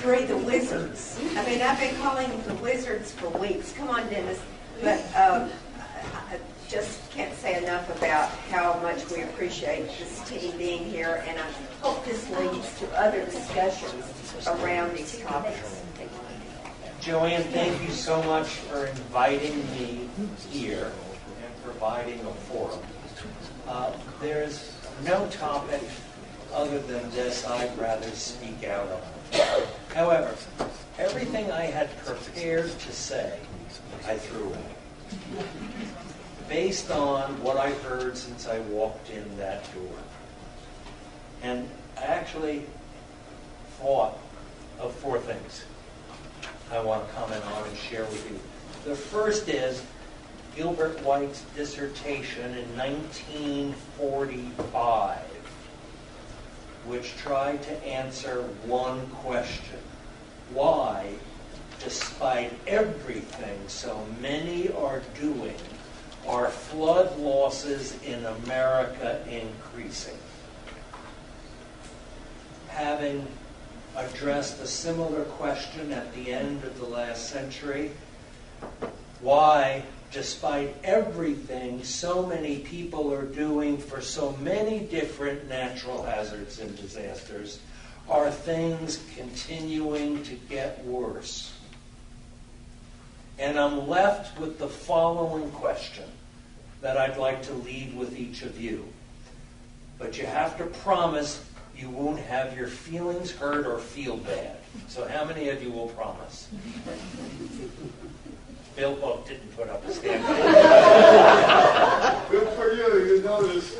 three, the wizards. I mean, I've been calling them the wizards for weeks. Come on, Dennis. But I just can't say enough about how much we appreciate this team being here, and I hope this leads to other discussions around these topics. Joanne, thank you so much for inviting me here and providing a forum. There's no topic other than this I'd rather speak out on. However, everything I had prepared to say, I threw away, based on what I've heard since I walked in that door. And I actually thought of four things I want to comment on and share with you. The first is Gilbert White's dissertation in 1945, which tried to answer one question. Why, despite everything so many are doing, are flood losses in America increasing? Having addressed a similar question at the end of the last century, why, despite everything so many people are doing for so many different natural hazards and disasters, are things continuing to get worse? And I'm left with the following question that I'd like to leave with each of you. But you have to promise you won't have your feelings hurt or feel bad. So how many of you will promise? Bill didn't put up a stand. Good for you, you noticed.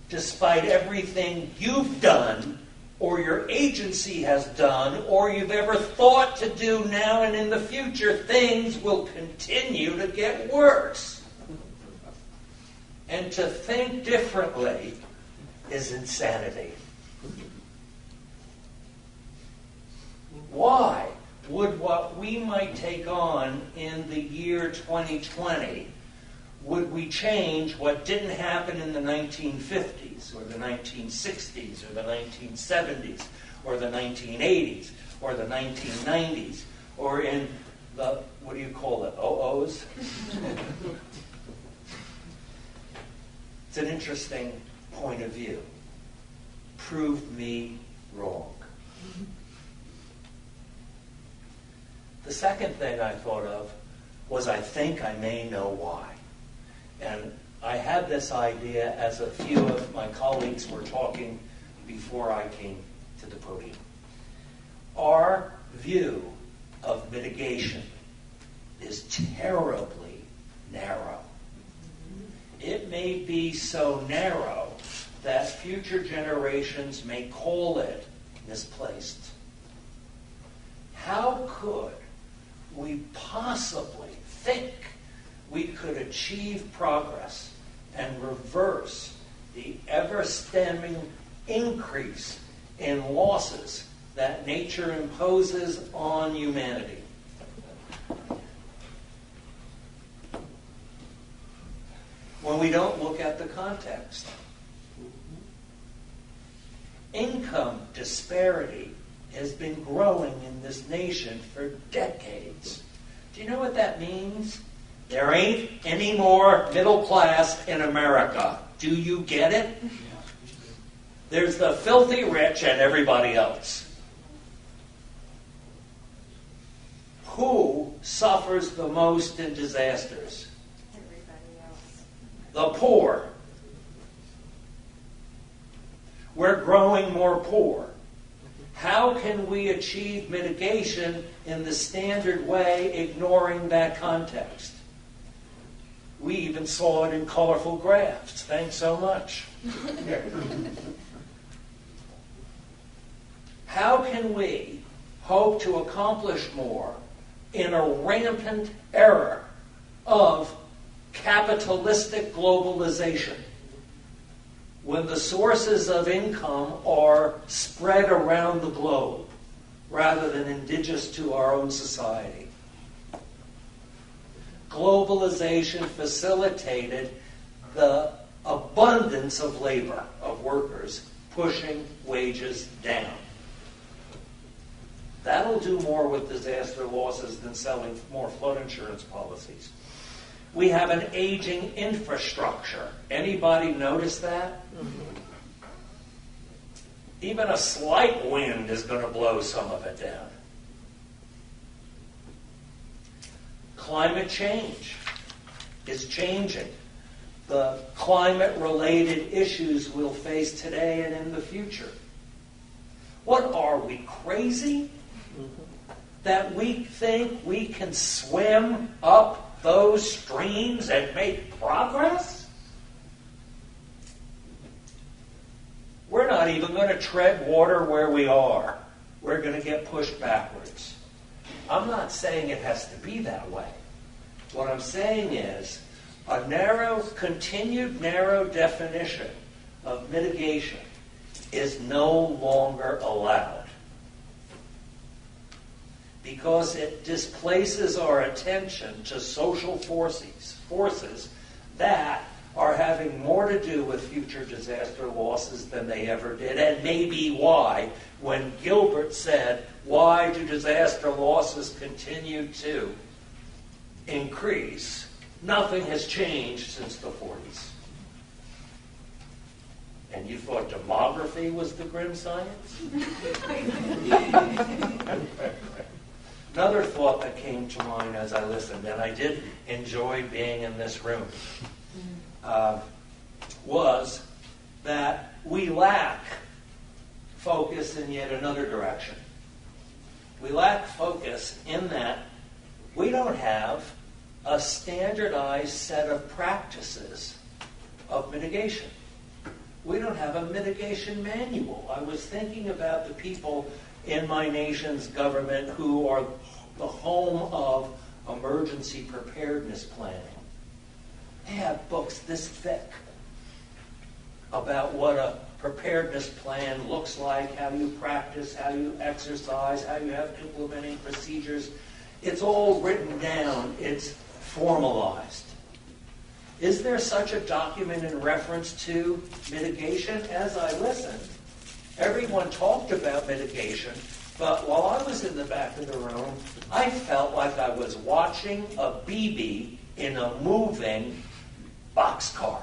Despite everything you've done, or your agency has done, or you've ever thought to do now and in the future, things will continue to get worse. And to think differently is insanity. Why would what we might take on in the year 2020, would we change what didn't happen in the 1950s or the 1960s or the 1970s or the 1980s or the 1990s or in the, what do you call it, OOs? It's an interesting point of view. Proved me wrong. The second thing I thought of was I think I may know why. And I had this idea as a few of my colleagues were talking before I came to the podium. Our view of mitigation is terribly narrow. It may be so narrow that future generations may call it misplaced. How could we possibly think we could achieve progress and reverse the ever-stemming increase in losses that nature imposes on humanity? When we don't look at the context. Income disparity has been growing in this nation for decades. Do you know what that means? There ain't any more middle class in America. Do you get it? There's the filthy rich and everybody else. Who suffers the most in disasters? The poor. We're growing more poor. How can we achieve mitigation in the standard way, ignoring that context? We even saw it in colorful graphs. Thanks so much. How can we hope to accomplish more in a rampant era of capitalistic globalization when the sources of income are spread around the globe rather than indigenous to our own society? Globalization facilitated the abundance of labor, of workers, pushing wages down. That'll do more with disaster losses than selling more flood insurance policies. We have an aging infrastructure. Anybody notice that? Even a slight wind is going to blow some of it down. Climate change is changing. The climate-related issues we'll face today and in the future. What are we, crazy? That we think we can swim up those streams and make progress? We're not even going to tread water where we are. We're going to get pushed backwards. I'm not saying it has to be that way. What I'm saying is a continued narrow definition of mitigation is no longer allowed, because it displaces our attention to social forces that are having more to do with future disaster losses than they ever did, and maybe why, when Gilbert said, why do disaster losses continue to increase? Nothing has changed since the 40s. And you thought demography was the grim science? Another thought that came to mind as I listened, and I did enjoy being in this room, was that we lack focus in yet another direction. We lack focus in that we don't have a standardized set of practices of mitigation. We don't have a mitigation manual. I was thinking about the people in my nation's government who are the home of emergency preparedness planning. They have books this thick about what a preparedness plan looks like, how you practice, how you exercise, how you have implementing procedures. It's all written down. It's formalized. Is there such a document in reference to mitigation? As I listened, everyone talked about mitigation, but while I was in the back of the room, I felt like I was watching a BB in a moving boxcar,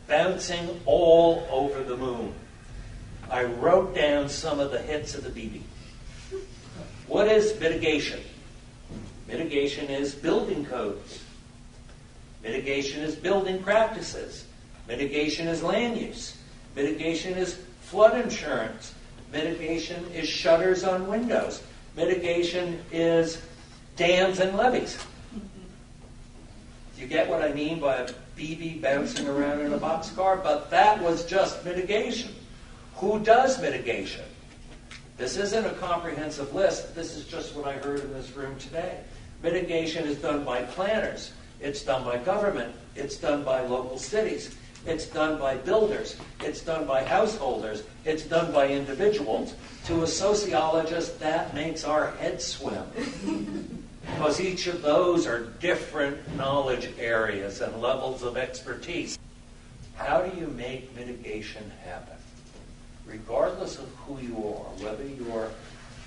bouncing all over the moon. I wrote down some of the hits of the BB. What is mitigation? Mitigation is building codes. Mitigation is building practices. Mitigation is land use. Mitigation is flood insurance. Mitigation is shutters on windows. Mitigation is dams and levees. Do you get what I mean by a BB bouncing around in a boxcar? But that was just mitigation. Who does mitigation? This isn't a comprehensive list. This is just what I heard in this room today. Mitigation is done by planners. It's done by government. It's done by local cities. It's done by builders. It's done by householders. It's done by individuals. To a sociologist, that makes our head swim. Because each of those are different knowledge areas and levels of expertise. How do you make mitigation happen? Regardless of who you are, whether you're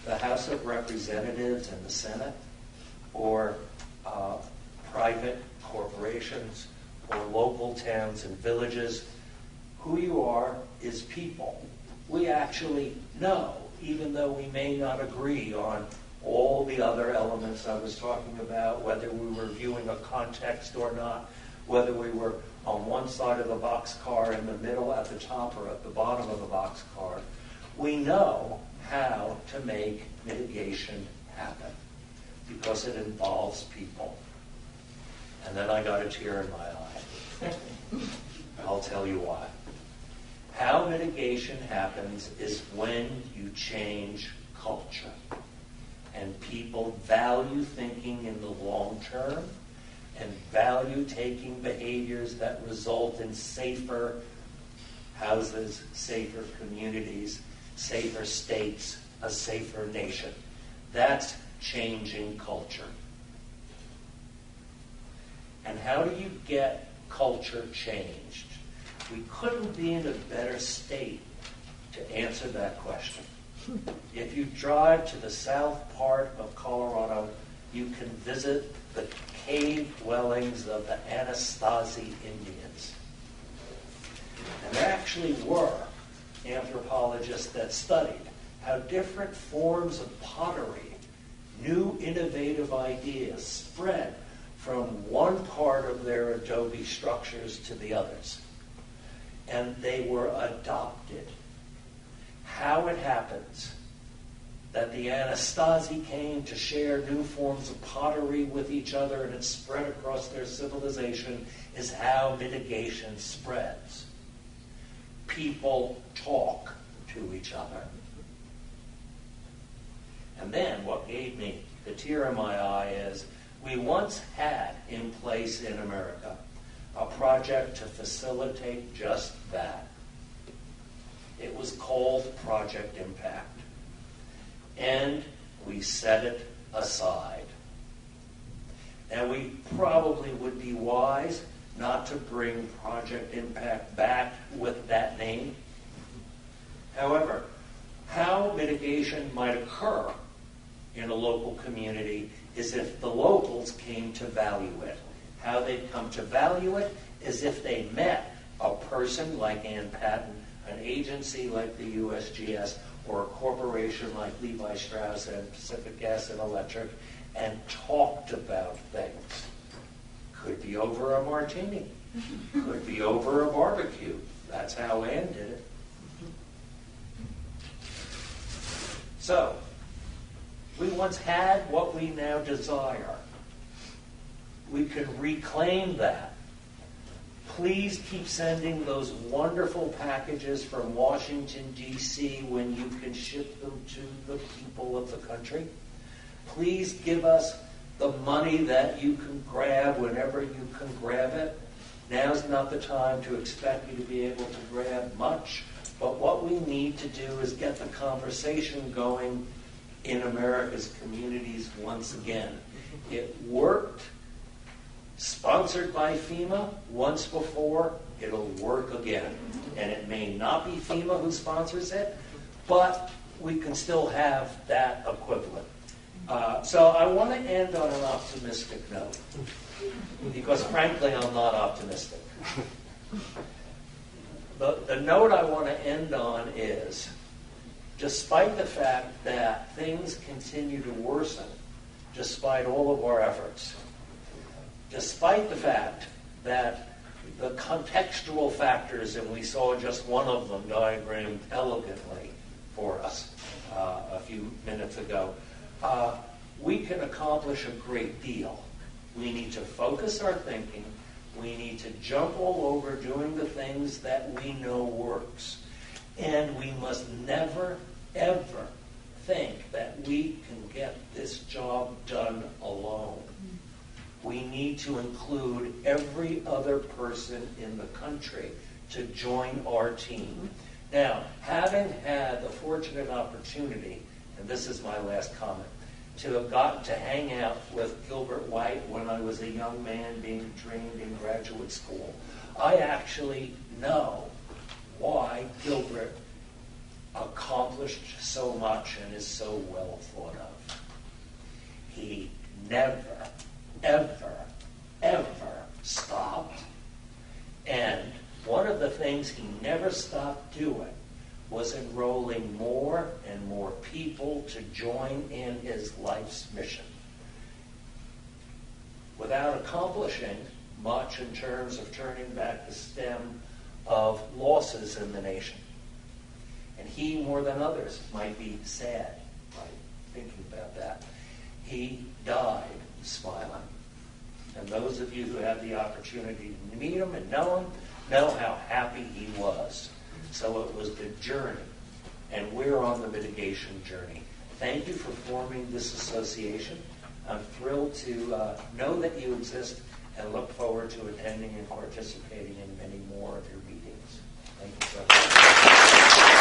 the House of Representatives and the Senate, or private corporations, or local towns and villages, who you are is people. We actually know, even though we may not agree on all the other elements I was talking about, whether we were viewing a context or not, whether we were on one side of the boxcar, in the middle, at the top, or at the bottom of the boxcar, we know how to make mitigation happen because it involves people. And then I got a tear in my eye. I'll tell you why. How mitigation happens is when you change culture. And people value thinking in the long term and value taking behaviors that result in safer houses, safer communities, safer states, a safer nation. That's changing culture. And how do you get culture changed? We couldn't be in a better state to answer that question. If you drive to the south part of Colorado, you can visit the cave dwellings of the Anasazi Indians. And there actually were anthropologists that studied how different forms of pottery, new innovative ideas spread from one part of their adobe structures to the others. And they were adopted. How it happens that the Anasazi came to share new forms of pottery with each other and it spread across their civilization is how mitigation spreads. People talk to each other. And then what gave me the tear in my eye is we once had in place in America a project to facilitate just that. It was called Project Impact. And we set it aside. And we probably would be wise not to bring Project Impact back with that name. However, how mitigation might occur in a local community is if the locals came to value it. How they'd come to value it is if they met a person like Ann Patton, an agency like the USGS, or a corporation like Levi Strauss and Pacific Gas and Electric, and talked about things. Could be over a martini. Could be over a barbecue. That's how Ann did it. So, we once had what we now desire. We can reclaim that. Please keep sending those wonderful packages from Washington, D.C. when you can ship them to the people of the country. Please give us the money that you can grab whenever you can grab it. Now's not the time to expect you to be able to grab much, but what we need to do is get the conversation going in America's communities once again. It worked, sponsored by FEMA once before, it'll work again. And it may not be FEMA who sponsors it, but we can still have that equivalent. So I want to end on an optimistic note, because frankly I'm not optimistic. The note I want to end on is, despite the fact that things continue to worsen, despite all of our efforts, despite the fact that the contextual factors, and we saw just one of them diagrammed elegantly for us a few minutes ago, we can accomplish a great deal. We need to focus our thinking. We need to jump all over doing the things that we know works. And we must never, ever think that we can get this job done alone. We need to include every other person in the country to join our team. Now, having had the fortunate opportunity, and this is my last comment, to have gotten to hang out with Gilbert White when I was a young man being trained in graduate school, I actually know why Gilbert accomplished so much and is so well thought of. He never, ever, ever stopped. And one of the things he never stopped doing was enrolling more and more people to join in his life's mission, without accomplishing much in terms of turning back the stem of losses in the nation. And he, more than others, might be sad by thinking about that. He died smiling. And those of you who had the opportunity to meet him and know how happy he was. So it was the journey, and we're on the mitigation journey. Thank you for forming this association. I'm thrilled to know that you exist and look forward to attending and participating in many more of your meetings. Thank you so much.